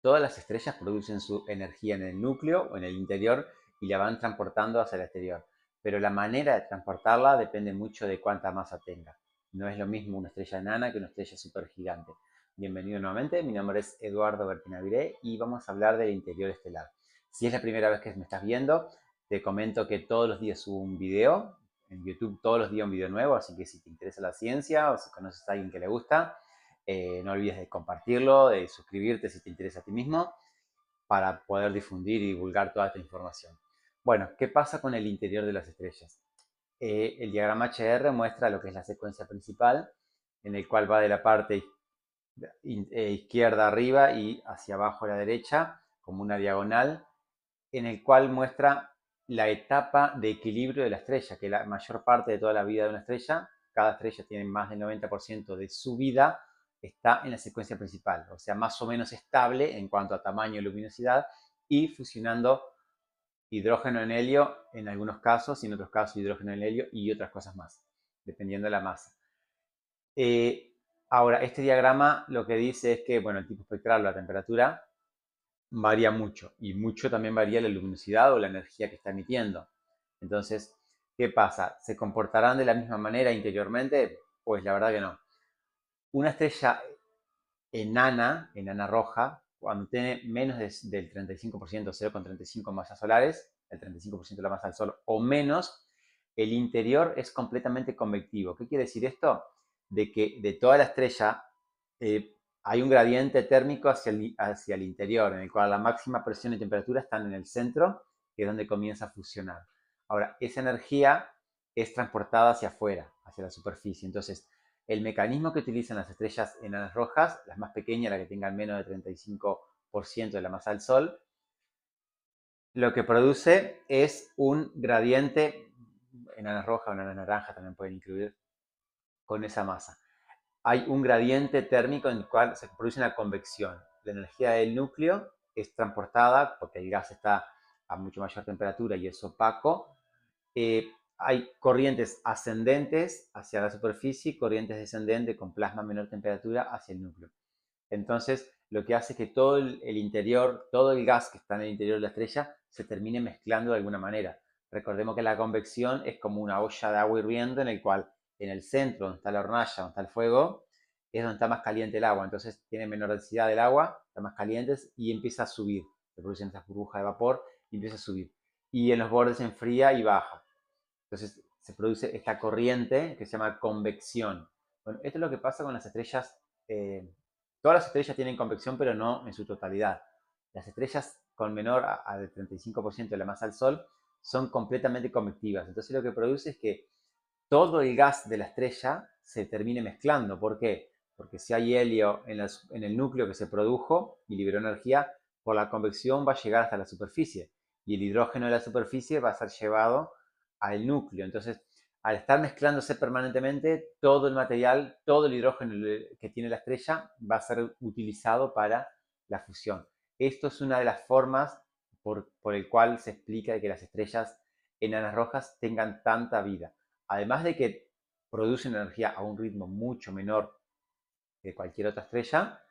Todas las estrellas producen su energía en el núcleo o en el interior y la van transportando hacia el exterior. Pero la manera de transportarla depende mucho de cuánta masa tenga. No es lo mismo una estrella enana que una estrella supergigante. Bienvenido nuevamente, mi nombre es Eduardo Bertinaviré y vamos a hablar del interior estelar. Si es la primera vez que me estás viendo, te comento que todos los días subo un video. En YouTube todos los días un video nuevo, así que si te interesa la ciencia o si conoces a alguien que le gusta, no olvides de compartirlo, de suscribirte si te interesa a ti mismo, para poder difundir y divulgar toda esta información. Bueno, ¿qué pasa con el interior de las estrellas? El diagrama HR muestra lo que es la secuencia principal, en el cual va de la parte izquierda arriba y hacia abajo a la derecha, como una diagonal, en el cual muestra la etapa de equilibrio de la estrella, que la mayor parte de toda la vida de una estrella, cada estrella tiene más del 90% de su vida, está en la secuencia principal, o sea, más o menos estable en cuanto a tamaño y luminosidad, y fusionando hidrógeno en helio en algunos casos, y en otros casos hidrógeno en helio y otras cosas más, dependiendo de la masa. Ahora, este diagrama lo que dice es que, bueno, el tipo espectral, la temperatura, varía mucho y mucho también varía la luminosidad o la energía que está emitiendo. Entonces, ¿qué pasa? ¿Se comportarán de la misma manera interiormente? Pues la verdad que no. Una estrella enana roja, cuando tiene menos del 35%, 0,35 masas solares, el 35% de la masa del Sol o menos, el interior es completamente convectivo. ¿Qué quiere decir esto? De que de toda la estrella hay un gradiente térmico hacia el interior, en el cual la máxima presión y temperatura están en el centro, que es donde comienza a fusionar. Ahora, esa energía es transportada hacia afuera, hacia la superficie. Entonces, el mecanismo que utilizan las estrellas enanas rojas, las más pequeñas, las que tengan menos de 35% de la masa del Sol, lo que produce es un gradiente, enanas rojas o enanas naranjas también pueden incluir, con esa masa. Hay un gradiente térmico en el cual se produce una convección. La energía del núcleo es transportada, porque el gas está a mucho mayor temperatura y es opaco. Hay corrientes ascendentes hacia la superficie y corrientes descendentes con plasma a menor temperatura hacia el núcleo. Entonces, lo que hace es que todo el interior, todo el gas que está en el interior de la estrella se termine mezclando de alguna manera. Recordemos que la convección es como una olla de agua hirviendo en el cual en el centro, donde está la hornalla, donde está el fuego, es donde está más caliente el agua. Entonces tiene menor densidad del agua, está más caliente y empieza a subir. Se producen estas burbujas de vapor y empieza a subir. Y en los bordes se enfría y baja. Entonces se produce esta corriente que se llama convección. Bueno, esto es lo que pasa con las estrellas. Todas las estrellas tienen convección, pero no en su totalidad. Las estrellas con menor al 35% de la masa del Sol son completamente convectivas. Entonces lo que produce es que todo el gas de la estrella se termine mezclando. ¿Por qué? Porque si hay helio en el núcleo que se produjo y liberó energía, por la convección va a llegar hasta la superficie. Y el hidrógeno de la superficie va a ser llevado al núcleo. Entonces, al estar mezclándose permanentemente, todo el material, todo el hidrógeno que tiene la estrella va a ser utilizado para la fusión. Esto es una de las formas por el cual se explica que las estrellas enanas rojas tengan tanta vida. Además de que producen energía a un ritmo mucho menor que cualquier otra estrella,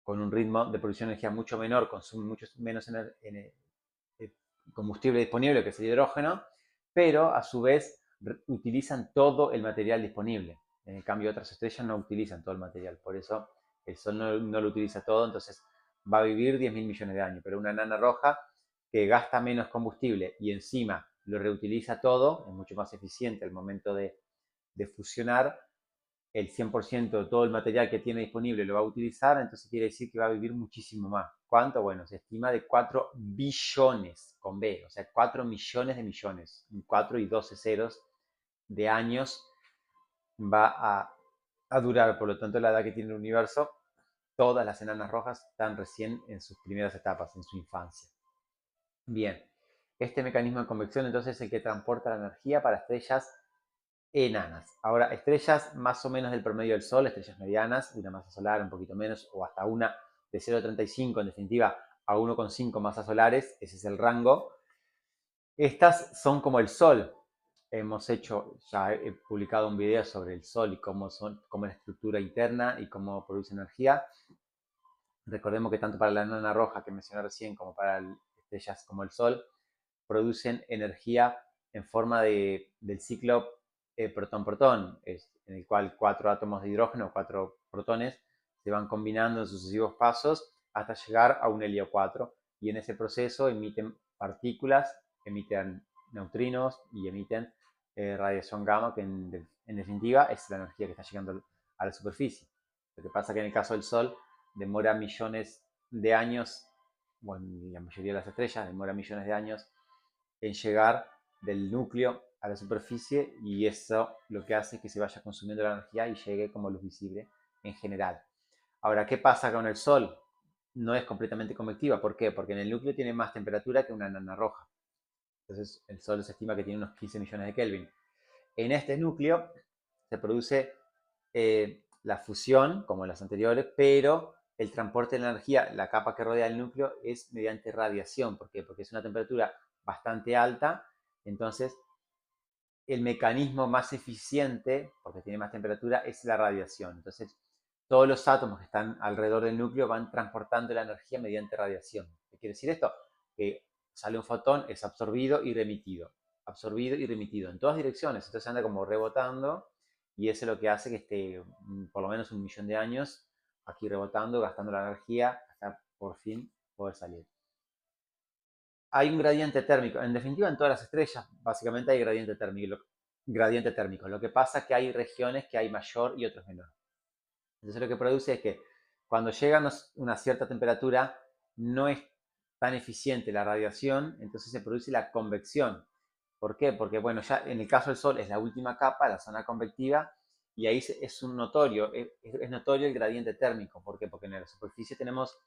con un ritmo de producción de energía mucho menor, consumen mucho menos combustible disponible, que es el hidrógeno, pero a su vez utilizan todo el material disponible. En cambio, otras estrellas no utilizan todo el material, por eso el Sol no lo utiliza todo, entonces va a vivir 10.000 millones de años, pero una enana roja que gasta menos combustible y encima lo reutiliza todo, es mucho más eficiente al momento de fusionar, el 100% de todo el material que tiene disponible lo va a utilizar, entonces quiere decir que va a vivir muchísimo más. ¿Cuánto? Bueno, se estima de 4 billones con B, o sea, 4 millones de millones, 4 y 12 ceros de años va a durar. Por lo tanto, la edad que tiene el universo, todas las enanas rojas están recién en sus primeras etapas, en su infancia. Bien, este mecanismo de convección entonces es el que transporta la energía para estrellas enanas. Ahora, estrellas más o menos del promedio del Sol, estrellas medianas, una masa solar un poquito menos, o hasta una de 0,35, en definitiva, a 1,5 masas solares, ese es el rango. Estas son como el Sol. Ya he publicado un video sobre el Sol y cómo es la estructura interna y cómo produce energía. Recordemos que tanto para la enana roja que mencioné recién como para estrellas como el Sol, producen energía en forma del ciclo protón-protón, en el cual 4 átomos de hidrógeno, 4 protones, se van combinando en sucesivos pasos hasta llegar a un helio 4. Y en ese proceso emiten partículas, emiten neutrinos y emiten radiación gamma, que en definitiva es la energía que está llegando a la superficie. Lo que pasa es que en el caso del Sol demora millones de años, bueno, la mayoría de las estrellas demora millones de años en llegar del núcleo a la superficie, y eso lo que hace es que se vaya consumiendo la energía y llegue como luz visible en general. Ahora, ¿qué pasa con el Sol? No es completamente convectiva. ¿Por qué? Porque en el núcleo tiene más temperatura que una enana roja. Entonces, el Sol se estima que tiene unos 15 millones de Kelvin. En este núcleo se produce la fusión, como en las anteriores, pero el transporte de la energía, la capa que rodea el núcleo, es mediante radiación. ¿Por qué? Porque es una temperatura bastante alta. Entonces, el mecanismo más eficiente, porque tiene más temperatura, es la radiación. Entonces, todos los átomos que están alrededor del núcleo van transportando la energía mediante radiación. ¿Qué quiere decir esto? Que sale un fotón, es absorbido y remitido en todas direcciones. Entonces anda como rebotando, y eso es lo que hace que esté por lo menos 1 millón de años aquí rebotando, gastando la energía hasta por fin poder salir. Hay un gradiente térmico. En definitiva, en todas las estrellas, básicamente hay gradiente térmico. Gradiente térmico. Lo que pasa es que hay regiones que hay mayor y otros menor. Entonces lo que produce es que cuando llega a una cierta temperatura, no es tan eficiente la radiación, entonces se produce la convección. ¿Por qué? Porque, bueno, ya en el caso del Sol es la última capa, la zona convectiva, y ahí es notorio el gradiente térmico. ¿Por qué? Porque en la superficie tenemos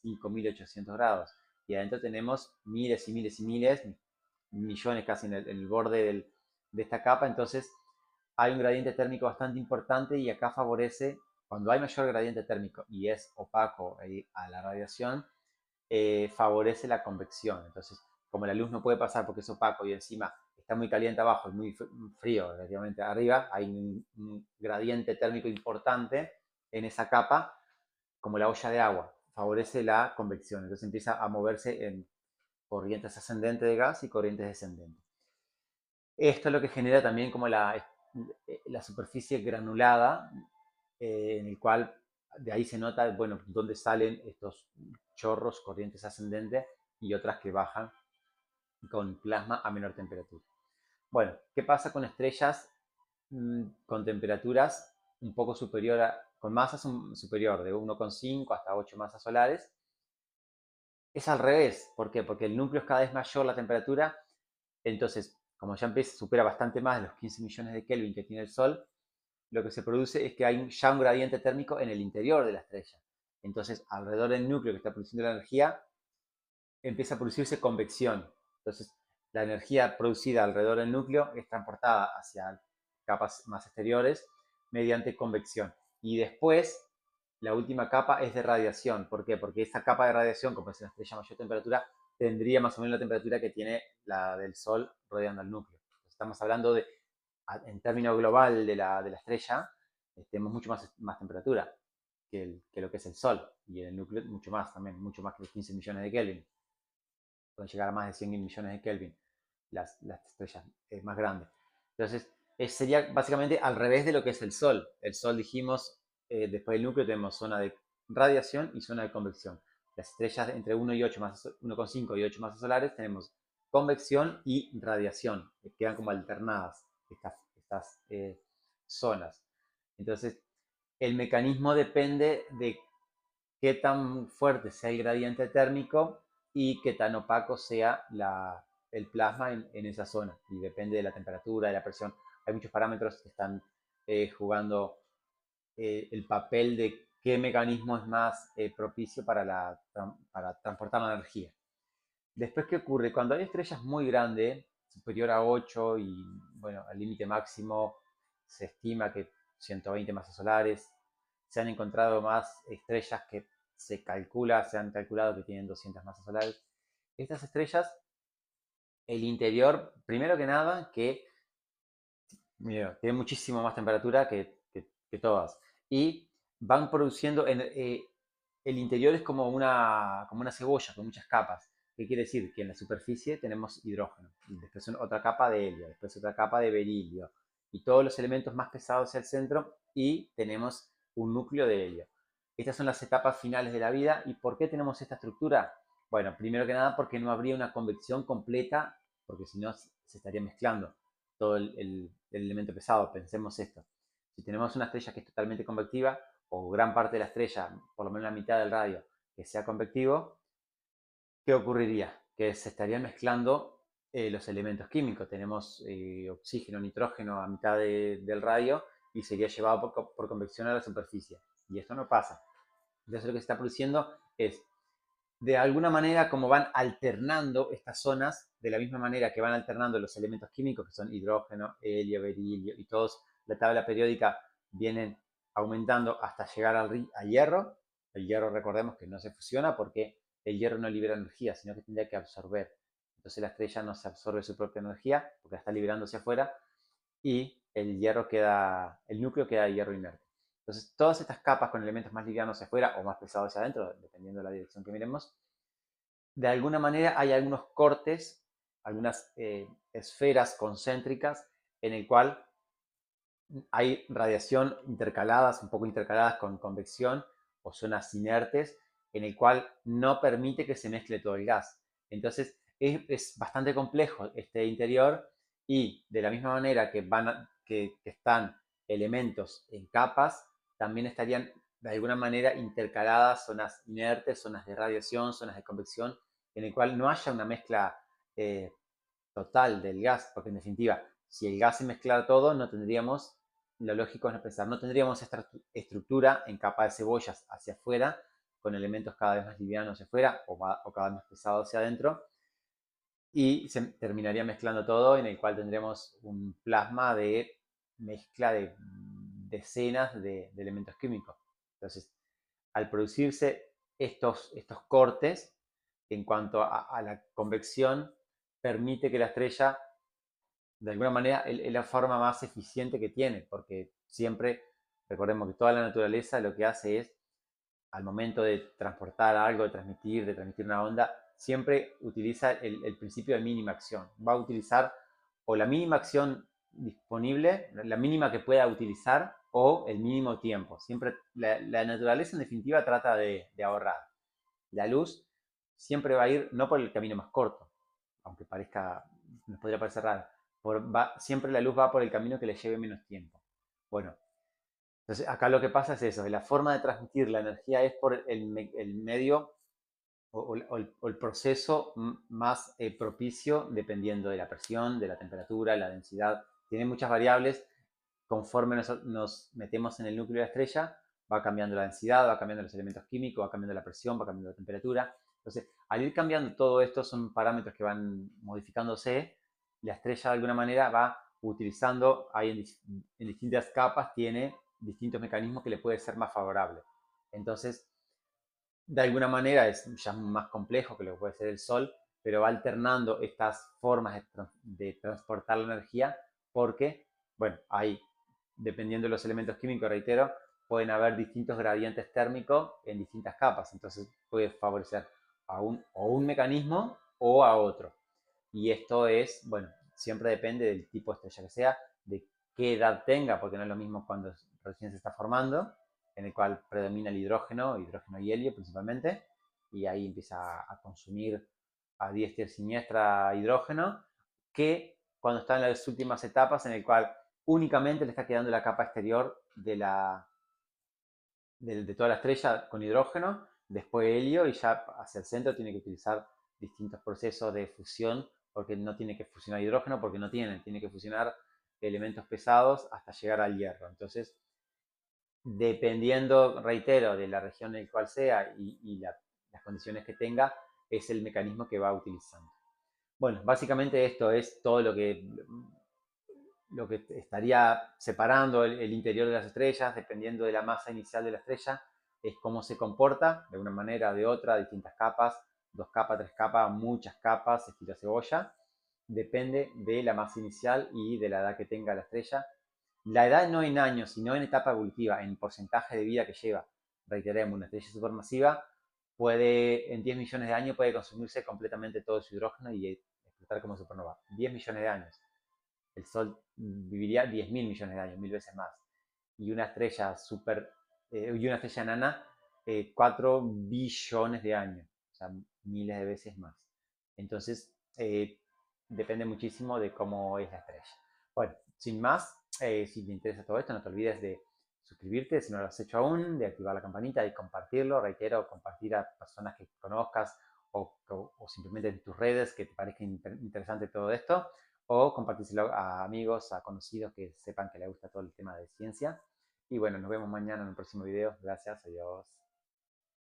5.800 grados y adentro tenemos miles y miles y miles, millones casi en el borde de esta capa. Entonces hay un gradiente térmico bastante importante, y acá favorece, cuando hay mayor gradiente térmico y es opaco a la radiación, favorece la convección. Entonces, como la luz no puede pasar porque es opaco y encima está muy caliente abajo y muy frío relativamente arriba, hay un gradiente térmico importante en esa capa, como la olla de agua, favorece la convección. Entonces empieza a moverse en corrientes ascendentes de gas y corrientes descendentes. Esto es lo que genera también como la superficie granulada, en el cual de ahí se nota, bueno, dónde salen estos chorros, corrientes ascendentes, y otras que bajan con plasma a menor temperatura. Bueno, ¿qué pasa con estrellas con temperaturas un poco superior con masas superior de 1,5 hasta 8 masas solares? Es al revés. ¿Por qué? Porque el núcleo es cada vez mayor la temperatura. Entonces, como ya supera bastante más de los 15 millones de Kelvin que tiene el Sol, lo que se produce es que hay ya un gradiente térmico en el interior de la estrella. Entonces, alrededor del núcleo que está produciendo la energía, empieza a producirse convección. Entonces, la energía producida alrededor del núcleo es transportada hacia capas más exteriores mediante convección. Y después, la última capa es de radiación. ¿Por qué? Porque esta capa de radiación, como es una estrella a mayor temperatura, tendría más o menos la temperatura que tiene la del Sol rodeando el núcleo. Estamos hablando de, en términos global de la estrella, tenemos mucho más temperatura que lo que es el Sol. Y en el núcleo mucho más también, mucho más que los 15 millones de Kelvin. Pueden llegar a más de 100 millones de Kelvin las estrellas más grandes. Entonces, sería básicamente al revés de lo que es el Sol. El Sol, dijimos, después del núcleo tenemos zona de radiación y zona de convección. Las estrellas entre 1,5 y 8 masas solares tenemos convección y radiación, que quedan como alternadas estas zonas. Entonces, el mecanismo depende de qué tan fuerte sea el gradiente térmico y qué tan opaco sea el plasma en esa zona. Y depende de la temperatura, de la presión. Hay muchos parámetros que están jugando el papel de qué mecanismo es más propicio para transportar la energía. Después, ¿qué ocurre? Cuando hay estrellas muy grandes, superior a 8, y bueno, al límite máximo se estima que 120 masas solares, se han encontrado más estrellas que se han calculado que tienen 200 masas solares. Estas estrellas, el interior, primero que nada, que mira, tienen muchísimo más temperatura que todas. Y van produciendo el interior es como una cebolla con muchas capas. ¿Qué quiere decir? Que en la superficie tenemos hidrógeno, y después otra capa de helio, después otra capa de berilio, y todos los elementos más pesados hacia el centro, y tenemos un núcleo de helio. Estas son las etapas finales de la vida. ¿Y por qué tenemos esta estructura? Bueno, primero que nada porque no habría una convección completa, porque si no se estaría mezclando todo el elemento pesado. Pensemos esto. Si tenemos una estrella que es totalmente convectiva, o gran parte de la estrella, por lo menos la mitad del radio, que sea convectivo, ¿qué ocurriría? Que se estarían mezclando los elementos químicos. Tenemos oxígeno, nitrógeno a mitad del radio y sería llevado por convección a la superficie. Y esto no pasa. Entonces lo que se está produciendo es, de alguna manera, como van alternando estas zonas, de la misma manera que van alternando los elementos químicos, que son hidrógeno, helio, berilio, y todos, la tabla periódica, vienen aumentando hasta llegar al hierro. El hierro, recordemos que no se fusiona porque el hierro no libera energía, sino que tendría que absorber. Entonces la estrella no se absorbe su propia energía porque la está liberando hacia afuera, y el núcleo queda de hierro inerte. Entonces, todas estas capas con elementos más livianos hacia afuera o más pesados hacia adentro, dependiendo de la dirección que miremos, de alguna manera hay algunos cortes, algunas esferas concéntricas en el cual hay radiación intercaladas, un poco intercaladas con convección, o zonas inertes, en el cual no permite que se mezcle todo el gas. Entonces es bastante complejo este interior, y de la misma manera que están elementos en capas, también estarían de alguna manera intercaladas zonas inertes, zonas de radiación, zonas de convección, en el cual no haya una mezcla eh, total del gas, porque en definitiva, si el gas se mezclara todo, no tendríamos, lo lógico es no pensar, no tendríamos esta estructura en capa de cebollas hacia afuera, con elementos cada vez más livianos hacia afuera o cada vez más pesados hacia adentro, y se terminaría mezclando todo, en el cual tendremos un plasma de mezcla de decenas de elementos químicos. Entonces, al producirse estos cortes, en cuanto a la convección, permite que la estrella, de alguna manera, es la forma más eficiente que tiene, porque siempre, recordemos que toda la naturaleza lo que hace es, al momento de transportar algo, de transmitir una onda, siempre utiliza el principio de mínima acción. Va a utilizar o la mínima acción disponible, la mínima que pueda utilizar, o el mínimo tiempo. Siempre la naturaleza, en definitiva, trata de ahorrar. La luz siempre va a ir no por el camino más corto, aunque nos podría parecer raro. Siempre la luz va por el camino que le lleve menos tiempo. Bueno, entonces acá lo que pasa es eso, la forma de transmitir la energía es por el medio o el proceso más propicio, dependiendo de la presión, de la temperatura, la densidad. Tiene muchas variables. Conforme nos metemos en el núcleo de la estrella, va cambiando la densidad, va cambiando los elementos químicos, va cambiando la presión, va cambiando la temperatura. Entonces, al ir cambiando todo esto, son parámetros que van modificándose. La estrella, de alguna manera, va utilizando, ahí en distintas capas, tiene distintos mecanismos que le puede ser más favorable. Entonces, de alguna manera es ya más complejo que lo que puede ser el Sol, pero va alternando estas formas de transportar la energía, porque, bueno, hay, dependiendo de los elementos químicos, reitero, pueden haber distintos gradientes térmicos en distintas capas. Entonces puede favorecer o un mecanismo o a otro. Y esto es, bueno, siempre depende del tipo de estrella que sea, de qué edad tenga, porque no es lo mismo cuando recién se está formando, en el cual predomina el hidrógeno y helio principalmente, y ahí empieza a consumir a diestra y siniestra hidrógeno, que cuando está en las últimas etapas, en el cual únicamente le está quedando la capa exterior de toda la estrella con hidrógeno, después helio, y ya hacia el centro tiene que utilizar distintos procesos de fusión, porque no tiene que fusionar hidrógeno, porque no tiene que fusionar elementos pesados hasta llegar al hierro. Entonces, dependiendo, reitero, de la región en la cual sea y las condiciones que tenga, es el mecanismo que va utilizando. Bueno, básicamente esto es todo lo que estaría separando el interior de las estrellas, dependiendo de la masa inicial de la estrella, es cómo se comporta, de una manera o de otra, distintas capas, 2 capas, 3 capas, muchas capas, estilo cebolla. Depende de la masa inicial y de la edad que tenga la estrella. La edad no en años, sino en etapa evolutiva, en porcentaje de vida que lleva. reiteremos, una estrella supermasiva puede, en 10 millones de años, puede consumirse completamente todo su hidrógeno y explotar como supernova. 10 millones de años. El Sol viviría 10.000 millones de años, 1000 veces más. Y una estrella y una estrella enana, 4 billones de años, o sea, miles de veces más. Entonces, depende muchísimo de cómo es la estrella. Bueno, sin más, si te interesa todo esto, no te olvides de suscribirte si no lo has hecho aún, de activar la campanita y compartirlo. Reitero, compartir a personas que conozcas o simplemente en tus redes que te parezca interesante todo esto, o compartírselo a amigos, a conocidos que sepan que les gusta todo el tema de ciencia. Y bueno, nos vemos mañana en un próximo video. Gracias, adiós.